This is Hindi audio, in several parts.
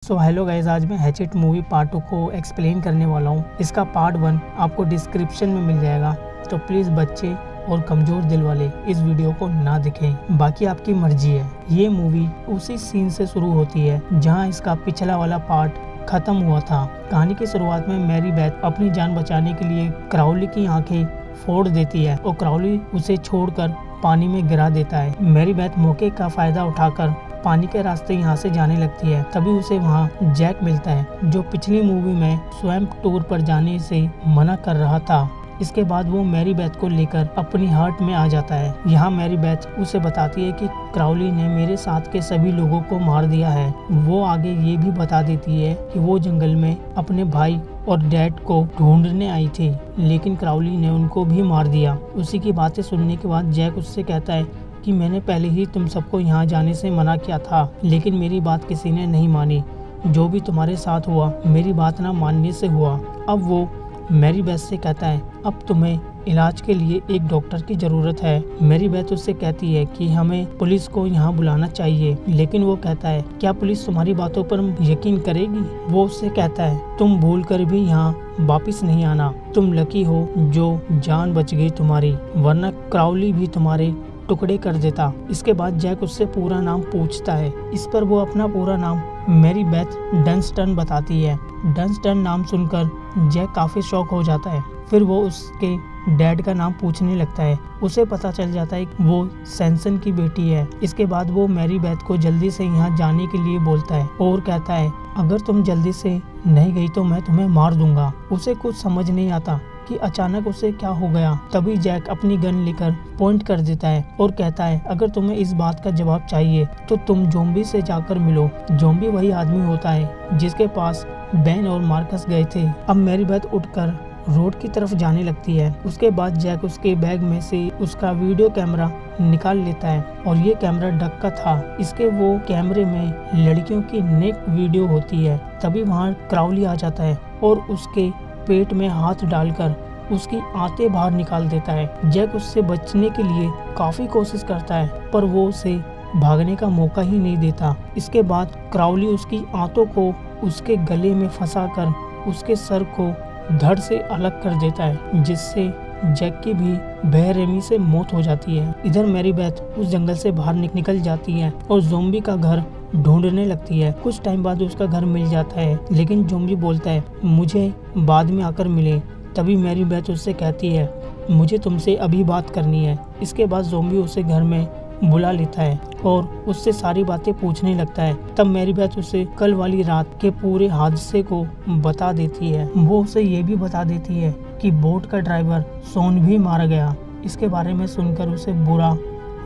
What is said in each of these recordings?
हेलो गाइस, आज मैं हैचेट मूवी पार्ट 2 को एक्सप्लेन करने वाला हूँ। इसका पार्ट 1 आपको डिस्क्रिप्शन में मिल जाएगा, तो प्लीज़ बच्चे और कमज़ोर दिल वाले इस वीडियो को ना देखें, बाकी आपकी मर्जी है। ये मूवी उसी सीन से शुरू होती है जहाँ इसका पिछला वाला पार्ट खत्म हुआ था। कहानी की शुरुआत में मैरी बेथ अपनी जान बचाने के लिए क्राउली की आंखें फोड़ देती है और क्राउली उसे छोड़कर पानी में गिरा देता है। मैरी बेथ मौके का फायदा उठाकर पानी के रास्ते यहाँ से जाने लगती है। तभी उसे वहाँ जैक मिलता है, जो पिछली मूवी में स्वैम्प टूर पर जाने से मना कर रहा था। इसके बाद वो मैरी बेथ को लेकर अपनी हर्ट में आ जाता है। यहाँ मैरी बेथ उसे बताती है कि क्राउली ने मेरे साथ के सभी लोगों को मार दिया है। वो आगे ये भी बता देती है कि वो जंगल में अपने भाई और डैड को ढूंढने आई थी, लेकिन क्राउली ने उनको भी मार दिया। उसी की बातें सुनने के बाद जैक उससे कहता है कि मैंने पहले ही तुम सबको यहाँ जाने से मना किया था, लेकिन मेरी बात किसी ने नहीं मानी। जो भी तुम्हारे साथ हुआ मेरी बात ना मानने से हुआ। अब वो मैरी बेथ से कहता है अब तुम्हें इलाज के लिए एक डॉक्टर की जरूरत है। मैरी बेथ उससे कहती है कि हमें पुलिस को यहाँ बुलाना चाहिए, लेकिन वो कहता है क्या पुलिस तुम्हारी बातों पर यकीन करेगी? वो उससे कहता है तुम भूल कर भी यहाँ वापिस नहीं आना। तुम लकी हो जो जान बच गई तुम्हारी, वरना क्राउली भी तुम्हारे टुकड़े कर देता। इसके बाद जैक उससे पूरा नाम पूछता है। इस पर वो अपना पूरा नाम मैरी बेथ डंस्टन बताती है। डंस्टन नाम सुनकर जैक काफी शॉक हो जाता है। फिर वो उसके डैड का नाम पूछने लगता है। उसे पता चल जाता है कि वो सैमसन की बेटी है। इसके बाद वो मैरी बेथ को जल्दी से यहाँ जाने के लिए बोलता है और कहता है अगर तुम जल्दी से नहीं गई तो मैं तुम्हें मार दूंगा। उसे कुछ समझ नहीं आता कि अचानक उसे क्या हो गया। तभी जैक अपनी गन लेकर पॉइंट कर देता है और कहता है अगर तुम्हें इस बात का जवाब चाहिए तो तुम ज़ॉम्बी से जाकर मिलो। ज़ॉम्बी वही आदमी होता है जिसके पास बेन और मार्कस गए थे। अब मैरी बेथ उठकर रोड की तरफ जाने लगती है। उसके बाद जैक उसके बैग में से उसका वीडियो कैमरा निकाल लेता है और ये कैमरा डक का था। इसके वो कैमरे में लड़कियों की नेक वीडियो होती है। तभी वहाँ क्राउली आ जाता है और उसके पेट में हाथ डालकर उसकी आंतें बाहर निकाल देता है। जैक उससे बचने के लिए काफी कोशिश करता है, पर वो उसे भागने का मौका ही नहीं देता। इसके बाद क्राउली उसकी आंतों को उसके गले में फंसाकर उसके सर को धड़ से अलग कर देता है, जिससे जैक की भी बेरहमी से मौत हो जाती है। इधर मैरी बेथ उस जंगल से बाहर निकल जाती है और ज़ॉम्बी का घर ढूंढने लगती है। कुछ टाइम बाद उसका घर मिल जाता है, लेकिन ज़ॉम्बी बोलता है मुझे बाद में आकर मिले। तभी मैरी बेथ उससे कहती है मुझे तुमसे अभी बात करनी है। इसके बाद ज़ॉम्बी उसे घर में बुला लेता है और उससे सारी बातें पूछने लगता है। तब मैरी बेथ उसे कल वाली रात के पूरे हादसे को बता देती है। वो उसे ये भी बता देती है कि बोट का ड्राइवर शॉन भी मारा गया। इसके बारे में सुनकर उसे बुरा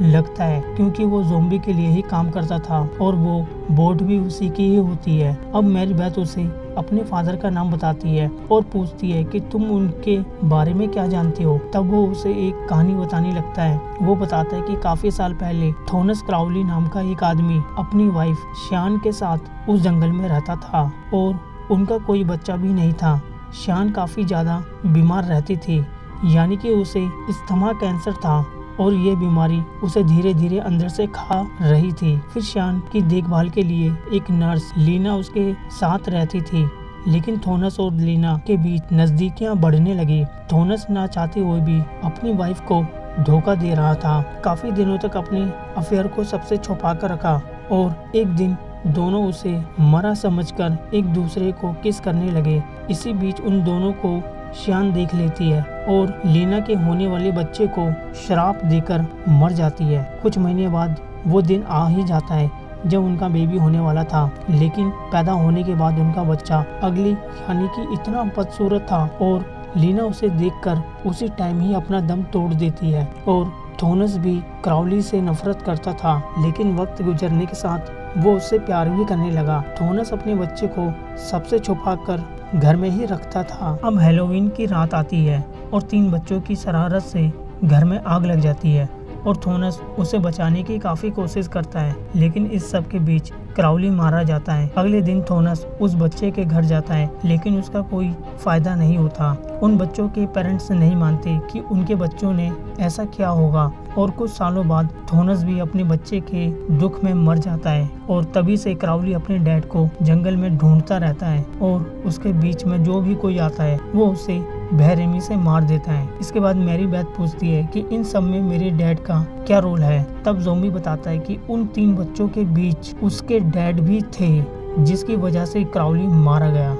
लगता है, क्योंकि वो ज़ॉम्बी के लिए ही काम करता था और वो बोट भी उसी की ही होती है। अब मैरी बेथ उसे अपने फादर का नाम बताती है और पूछती है कि तुम उनके बारे में क्या जानते हो। तब वो उसे एक कहानी बताने लगता है। वो बताता है कि काफी साल पहले थॉमस क्राउली नाम का एक आदमी अपनी वाइफ श्यान के साथ उस जंगल में रहता था और उनका कोई बच्चा भी नहीं था। श्यान काफी ज्यादा बीमार रहती थी, यानी कि उसे अस्थमा कैंसर था और ये बीमारी उसे धीरे धीरे अंदर से खा रही थी। फिर श्यान की देखभाल के लिए एक नर्स लीना उसके साथ रहती थी, लेकिन थॉमस और लीना के बीच नजदीकियां बढ़ने लगी। थॉमस ना चाहते हुए भी अपनी वाइफ को धोखा दे रहा था। काफी दिनों तक अपने अफेयर को सबसे छुपा कर रखा और एक दिन दोनों उसे मरा समझकर एक दूसरे को किस करने लगे। इसी बीच उन दोनों को श्यान देख लेती है और लीना के होने वाले बच्चे को श्राप देकर मर जाती है। कुछ महीने बाद वो दिन आ ही जाता है जब उनका बेबी होने वाला था, लेकिन पैदा होने के बाद उनका बच्चा अगली यानी कि इतना बदसूरत था और लीना उसे देखकर उसी टाइम ही अपना दम तोड़ देती है। और थॉमस भी क्राउली से नफरत करता था, लेकिन वक्त गुजरने के साथ वो उससे प्यार भी करने लगा। थॉमस अपने बच्चे को सबसे छुपाकर घर में ही रखता था। अब हैलोवीन की रात आती है और 3 बच्चों की शरारत से घर में आग लग जाती है और थॉमस उसे बचाने की काफी कोशिश करता है, लेकिन इस सब के बीच क्राउली मारा जाता है। अगले दिन थोनस उस बच्चे के घर जाता है, लेकिन उसका कोई फायदा नहीं होता। उन बच्चों के पेरेंट्स नहीं मानते कि उनके बच्चों ने ऐसा क्या होगा, और कुछ सालों बाद थोनस भी अपने बच्चे के दुख में मर जाता है। और तभी से क्राउली अपने डैड को जंगल में ढूंढता रहता है, और उसके बीच में जो भी कोई आता है वो उसे बेरहमी से मार देता है। इसके बाद मैरी बेथ पूछती है कि इन सब में मेरे डैड का क्या रोल है। तब ज़ॉम्बी बताता है कि उन 3 बच्चों के बीच उसके डैड भी थे, जिसकी वजह से क्राउली मारा गया।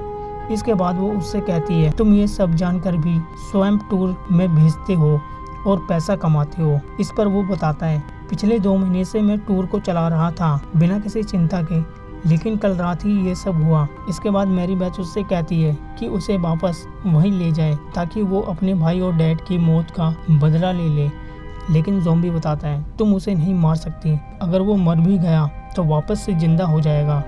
इसके बाद वो उससे कहती है, तुम ये सब जानकर भी स्वैम्प टूर में भेजते हो और पैसा कमाते हो। इस पर वो बताता है, पिछले 2 महीने से मैं टूर को चला रहा था बिना किसी चिंता के, लेकिन कल रात ही ये सब हुआ। इसके बाद मैरी बेथ उससे कहती है कि उसे वापस वहीं ले जाए ताकि वो अपने भाई और डैड की मौत का बदला ले ले। लेकिन ज़ॉम्बी बताता है, तुम उसे नहीं मार सकती, अगर वो मर भी गया तो वापस से जिंदा हो जाएगा।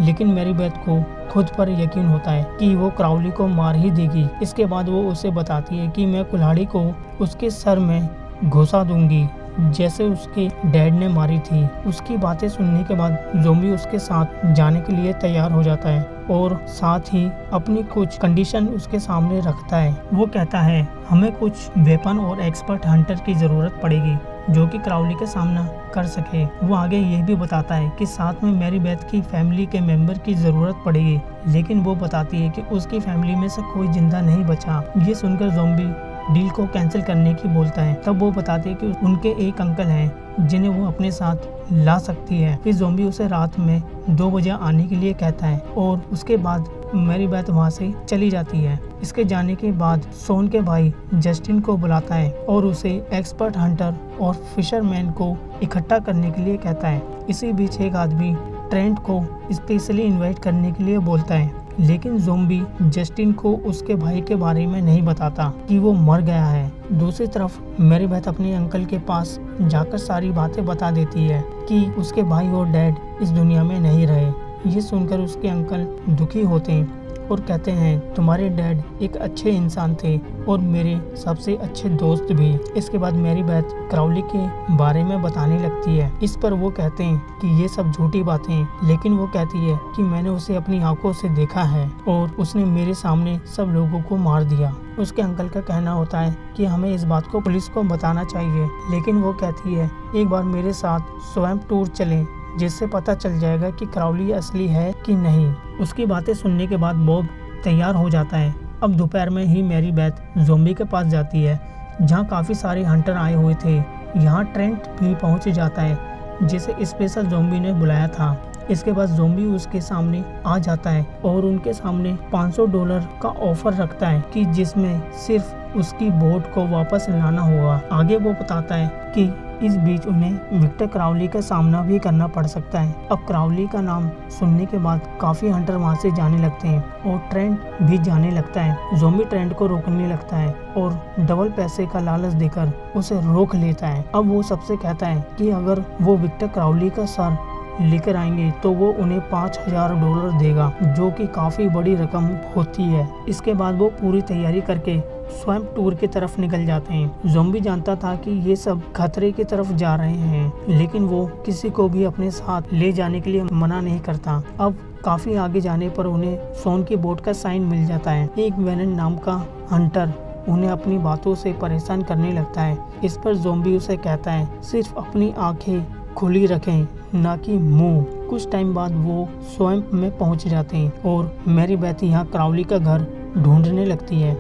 लेकिन मैरी बेथ को खुद पर यकीन होता है कि वो क्राउली को मार ही देगी। इसके बाद वो उसे बताती है कि मैं कुल्हाड़ी को उसके सर में घुसा दूंगी, जैसे उसके डैड ने मारी थी। उसकी बातें सुनने के बाद ज़ॉम्बी उसके साथ जाने के लिए तैयार हो जाता है और साथ ही अपनी कुछ कंडीशन उसके सामने रखता है। वो कहता है, हमें कुछ वेपन और एक्सपर्ट हंटर की ज़रूरत पड़ेगी जो कि क्राउली का सामना कर सके। वो आगे ये भी बताता है कि साथ में मैरी बेथ की फैमिली के मेंबर की ज़रूरत पड़ेगी, लेकिन वो बताती है कि उसकी फैमिली में से कोई जिंदा नहीं बचा। ये सुनकर ज़ॉम्बी डील को कैंसिल करने की बोलता है। तब वो बताते हैं कि उनके एक अंकल हैं जिन्हें वो अपने साथ ला सकती है। फिर ज़ॉम्बी उसे रात में 2 बजे आने के लिए कहता है और उसके बाद मैरी बेथ वहाँ से चली जाती है। इसके जाने के बाद शॉन के भाई जस्टिन को बुलाता है और उसे एक्सपर्ट हंटर और फिशरमैन को इकट्ठा करने के लिए कहता है। इसी बीच एक आदमी ट्रेंट को स्पेशली इनवाइट करने के लिए बोलता है, लेकिन ज़ॉम्बी जस्टिन को उसके भाई के बारे में नहीं बताता कि वो मर गया है। दूसरी तरफ मैरी बेथ अपने अंकल के पास जाकर सारी बातें बता देती है कि उसके भाई और डैड इस दुनिया में नहीं रहे। ये सुनकर उसके अंकल दुखी होते हैं और कहते हैं, तुम्हारे डैड एक अच्छे इंसान थे और मेरे सबसे अच्छे दोस्त भी। इसके बाद मैरी बेथ क्राउली के बारे में बताने लगती है। इस पर वो कहते हैं कि ये सब झूठी बातें, लेकिन वो कहती है कि मैंने उसे अपनी आंखों से देखा है और उसने मेरे सामने सब लोगों को मार दिया। उसके अंकल का कहना होता है कि हमें इस बात को पुलिस को बताना चाहिए, लेकिन वो कहती है, एक बार मेरे साथ स्वैम्प टूर चलें, जिससे पता चल जाएगा कि क्राउली असली है कि नहीं। उसकी बातें सुनने के बाद बॉब तैयार हो जाता है। अब दोपहर में ही मैरी बेथ ज़ॉम्बी के पास जाती है, जहां काफ़ी सारे हंटर आए हुए थे। यहां ट्रेंट भी पहुंच जाता है, जिसे स्पेशल ज़ॉम्बी ने बुलाया था। इसके बाद ज़ॉम्बी उसके सामने आ जाता है और उनके सामने $500 का ऑफर रखता है कि जिसमें सिर्फ उसकी बोट को वापस लाना होगा। आगे वो बताता है कि इस बीच उन्हें विक्टर क्राउली का सामना भी करना पड़ सकता है। अब क्राउली का नाम सुनने के बाद काफी हंटर वहां से जाने लगते हैं और ट्रेंट भी जाने लगता है। ज़ॉम्बी ट्रेंट को रोकने लगता है और डबल पैसे का लालच देकर उसे रोक लेता है। अब वो सबसे कहता है कि अगर वो विक्टर क्राउली का सर लेकर आएंगे तो वो उन्हें $5000 देगा, जो कि काफी बड़ी रकम होती है। इसके बाद वो पूरी तैयारी करके स्वैम्प टूर की तरफ निकल जाते हैं। ज़ॉम्बी जानता था कि ये सब खतरे की तरफ जा रहे हैं, लेकिन वो किसी को भी अपने साथ ले जाने के लिए मना नहीं करता। अब काफी आगे जाने पर उन्हें शॉन की बोट का साइन मिल जाता है। एक वेनन नाम का हंटर उन्हें अपनी बातों से परेशान करने लगता है। इस पर ज़ॉम्बी उसे कहता है, सिर्फ अपनी आंखें खुली रखें, ना कि मुंह। कुछ टाइम बाद वो स्वैम्प में पहुंच जाते हैं और मैरी बेथ यहाँ क्राउली का घर ढूंढने लगती है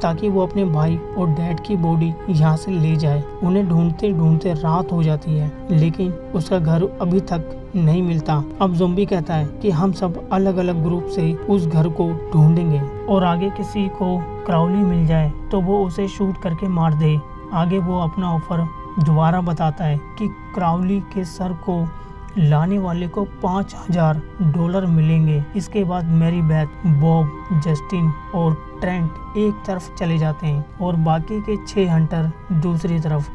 ताकि वो अपने भाई और डैड की बॉडी यहाँ से ले जाए। उन्हें ढूंढते ढूंढते रात हो जाती है, लेकिन उसका घर अभी तक नहीं मिलता। अब ज़ॉम्बी कहता है कि हम सब अलग अलग ग्रुप से उस घर को ढूंढेंगे और आगे किसी को क्राउली मिल जाए तो वो उसे शूट करके मार दे। आगे वो अपना ऑफर दोबारा बताता है कि क्राउली के सर को लाने वाले को $5000 मिलेंगे। इसके बाद मैरी बेथ, बॉब, जस्टिन और ट्रेंट एक तरफ चले जाते हैं और बाकी के 6 हंटर दूसरी तरफ।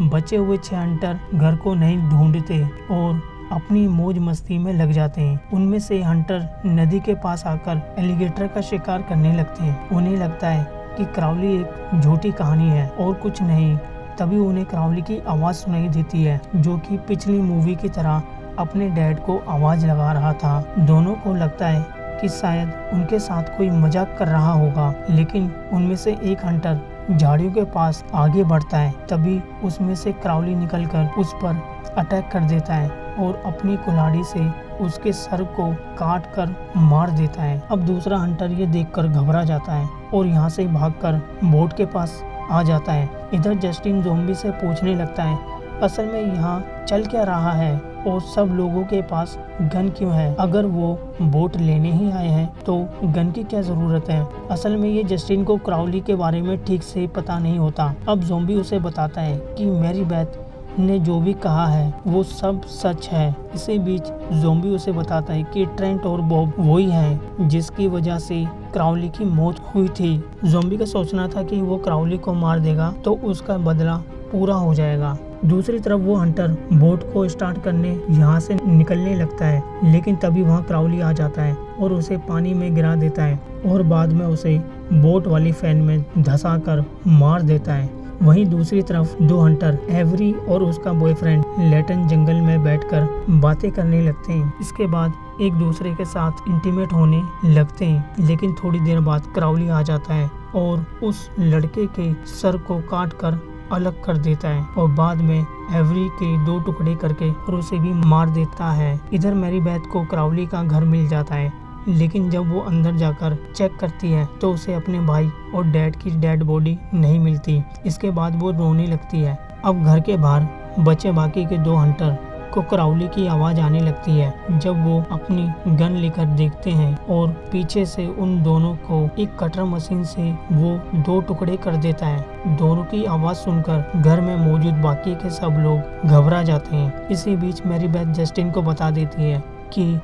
बचे हुए 6 हंटर घर को नहीं ढूंढते और अपनी मौज मस्ती में लग जाते हैं। उनमें से हंटर नदी के पास आकर एलिगेटर का शिकार करने लगते हैं। उन्हें लगता है कि क्राउली एक झूठी कहानी है और कुछ नहीं। तभी उन्हें क्राउली की आवाज़ सुनाई देती है, जो कि पिछली मूवी की तरह अपने डैड को आवाज लगा रहा था। दोनों को लगता है कि शायद उनके साथ कोई मजाक कर रहा होगा, लेकिन उनमें से एक हंटर झाड़ियों के पास आगे बढ़ता है। तभी उसमें से क्राउली निकलकर उस पर अटैक कर देता है और अपनी कुल्हाड़ी से उसके सर को काट कर मार देता है। अब दूसरा हंटर ये देखकर घबरा जाता है और यहाँ से भागकर बोट के पास आ जाता है। इधर जस्टिन ज़ॉम्बी से पूछने लगता है असल में यहाँ चल क्या रहा है और सब लोगों के पास गन क्यों है। अगर वो बोट लेने ही आए हैं तो गन की क्या जरूरत है। असल में ये जस्टिन को क्राउली के बारे में ठीक से पता नहीं होता। अब ज़ॉम्बी उसे बताता है कि मैरी बेथ ने जो भी कहा है वो सब सच है। इसी बीच ज़ॉम्बी उसे बताता है कि ट्रेंट और बॉब वही हैं जिसकी वजह से क्राउली की मौत हुई थी। ज़ॉम्बी का सोचना था कि वो क्राउली को मार देगा तो उसका बदला पूरा हो जाएगा। दूसरी तरफ वो हंटर बोट को स्टार्ट करने यहाँ से निकलने लगता है, लेकिन तभी वहाँ क्राउली आ जाता है और उसे पानी में गिरा देता है और बाद में उसे बोट वाली फैन में धंसाकर मार देता है। वहीं दूसरी तरफ दो हंटर एवरी और उसका बॉयफ्रेंड लेटन जंगल में बैठकर बातें करने लगते हैं। इसके बाद एक दूसरे के साथ इंटीमेट होने लगते हैं, लेकिन थोड़ी देर बाद क्राउली आ जाता है और उस लड़के के सर को काट कर अलग कर देता है और बाद में एवरी के दो टुकड़े करके और उसे भी मार देता है। इधर मैरी बेथ को क्राउली का घर मिल जाता है, लेकिन जब वो अंदर जाकर चेक करती है तो उसे अपने भाई और डैड की डेड बॉडी नहीं मिलती। इसके बाद वो रोने लगती है। अब घर के बाहर बचे बाकी के दो हंटर को क्राउली की आवाज आने लगती है। जब वो अपनी गन लेकर देखते हैं और पीछे से उन दोनों को एक कटर मशीन से वो दो टुकड़े कर देता है। दोनों की आवाज सुनकर घर में मौजूद बाकी के सब लोग घबरा जाते हैं। इसी बीच मैरी बेथ जस्टिन को बता देती है कि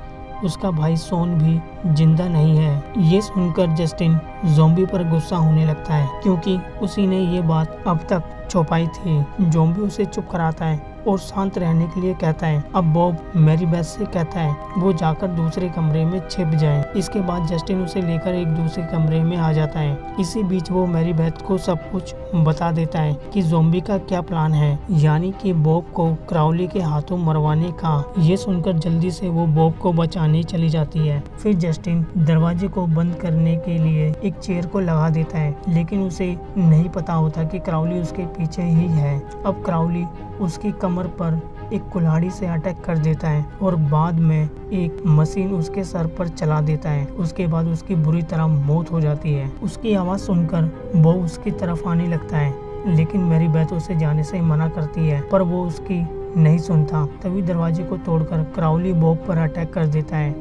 उसका भाई सोन भी जिंदा नहीं है। ये सुनकर जस्टिन ज़ॉम्बी पर गुस्सा होने लगता है क्योंकि उसी ने ये बात अब तक छुपाई थी। ज़ॉम्बी उसे चुप कराता है और शांत रहने के लिए कहता है। अब बॉब मैरी बेथ से कहता है वो जाकर दूसरे कमरे में छिप जाए। इसके बाद जस्टिन उसे लेकर एक दूसरे कमरे में आ जाता है। इसी बीच वो मैरी बेथ को सब कुछ बता देता है कि ज़ॉम्बी का क्या प्लान है, यानी कि बॉब को क्राउली के हाथों मरवाने का। ये सुनकर जल्दी से वो बॉब को बचाने चली जाती है। फिर जस्टिन दरवाजे को बंद करने के लिए एक चेयर को लगा देता है, लेकिन उसे नहीं पता होता कि क्राउली उसके पीछे ही है। अब क्राउली उसकी कमर पर एक कुल्हाड़ी से अटैक कर देता है और बाद में एक मशीन उसके सर पर चला देता है। उसके बाद उसकी बुरी तरह मौत हो जाती है। उसकी आवाज़ सुनकर वो उसकी तरफ आने लगता है, लेकिन मैरी बेथ उसे जाने से मना करती है, पर वो उसकी नहीं सुनता। तभी दरवाजे को तोड़कर क्राउली बॉब पर अटैक कर देता है।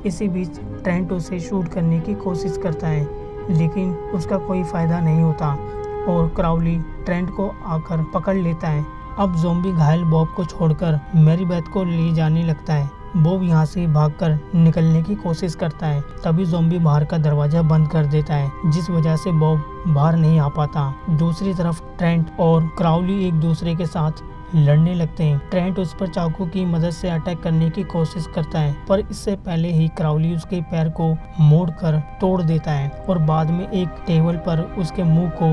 इसी बीच ट्रेंट उसे शूट करने की कोशिश करता है, लेकिन उसका कोई फायदा नहीं होता और क्राउली ट्रेंट को आकर पकड़ लेता है। अब ज़ॉम्बी घायल बॉब को छोड़कर मैरी बेथ को ले जाने लगता है। बॉब यहाँ से भागकर निकलने की कोशिश करता है। तभी ज़ॉम्बी बाहर का दरवाजा बंद कर देता है, जिस वजह से बॉब बाहर नहीं आ पाता। दूसरी तरफ ट्रेंट और क्राउली एक दूसरे के साथ लड़ने लगते हैं। ट्रेंट उस पर चाकू की मदद से अटैक करने की कोशिश करता है, पर इससे पहले ही क्राउली उसके पैर को मोड़कर तोड़ देता है और बाद में एक टेबल पर उसके मुंह को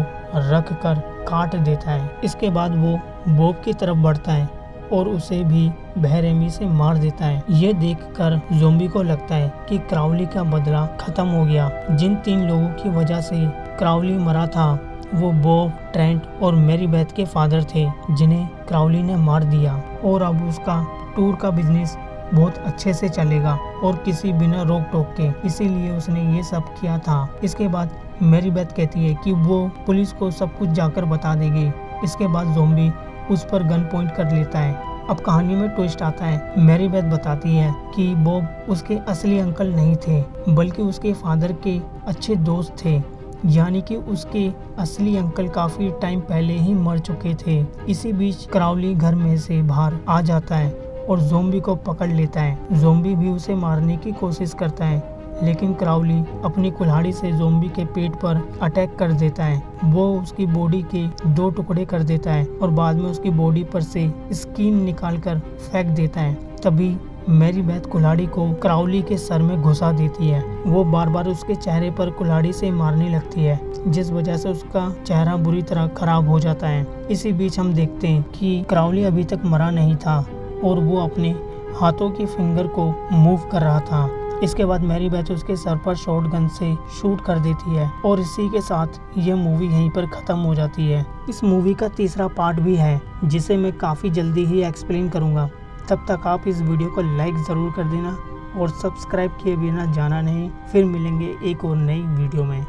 रख कर काट देता है। इसके बाद वो बॉब की तरफ बढ़ता है और उसे भी बेरहमी से मार देता है। ये देखकर ज़ॉम्बी को लगता है कि क्राउली का बदला खत्म हो गया। जिन 3 लोगों की वजह से क्राउली मरा था वो बॉब, ट्रेंट और मैरी बेथ के फादर थे, जिन्हें क्राउली ने मार दिया। और अब उसका टूर का बिजनेस बहुत अच्छे से चलेगा और किसी बिना रोक टोक के, इसीलिए उसने ये सब किया था। इसके बाद मैरी बेथ कहती है कि वो पुलिस को सब कुछ जाकर बता देगी। इसके बाद ज़ॉम्बी उस पर गन पॉइंट कर लेता है। अब कहानी में ट्विस्ट आता है। मैरी बेथ बताती है कि बॉब उसके असली अंकल नहीं थे, बल्कि उसके फादर के अच्छे दोस्त थे, यानी कि उसके असली अंकल काफी टाइम पहले ही मर चुके थे। इसी बीच क्राउली घर में से बाहर आ जाता है और ज़ॉम्बी को पकड़ लेता है। ज़ॉम्बी भी उसे मारने की कोशिश करता है, लेकिन क्राउली अपनी कुल्हाड़ी से ज़ॉम्बी के पेट पर अटैक कर देता है। वो उसकी बॉडी के 2 टुकड़े कर देता है और बाद में उसकी बॉडी पर से स्किन निकालकर फेंक देता है। तभी मैरी बेथ कुल्हाड़ी को क्राउली के सर में घुसा देती है। वो बार बार उसके चेहरे पर कुल्हाड़ी से मारने लगती है, जिस वजह से उसका चेहरा बुरी तरह खराब हो जाता है। इसी बीच हम देखते हैं कि क्राउली अभी तक मरा नहीं था और वो अपने हाथों की फिंगर को मूव कर रहा था। इसके बाद मैरी बेथ उसके सर पर शॉटगन से शूट कर देती है और इसी के साथ ये मूवी यहीं पर ख़त्म हो जाती है। इस मूवी का तीसरा पार्ट भी है जिसे मैं काफ़ी जल्दी ही एक्सप्लेन करूँगा। तब तक आप इस वीडियो को लाइक ज़रूर कर देना और सब्सक्राइब किए बिना जाना नहीं। फिर मिलेंगे एक और नई वीडियो में।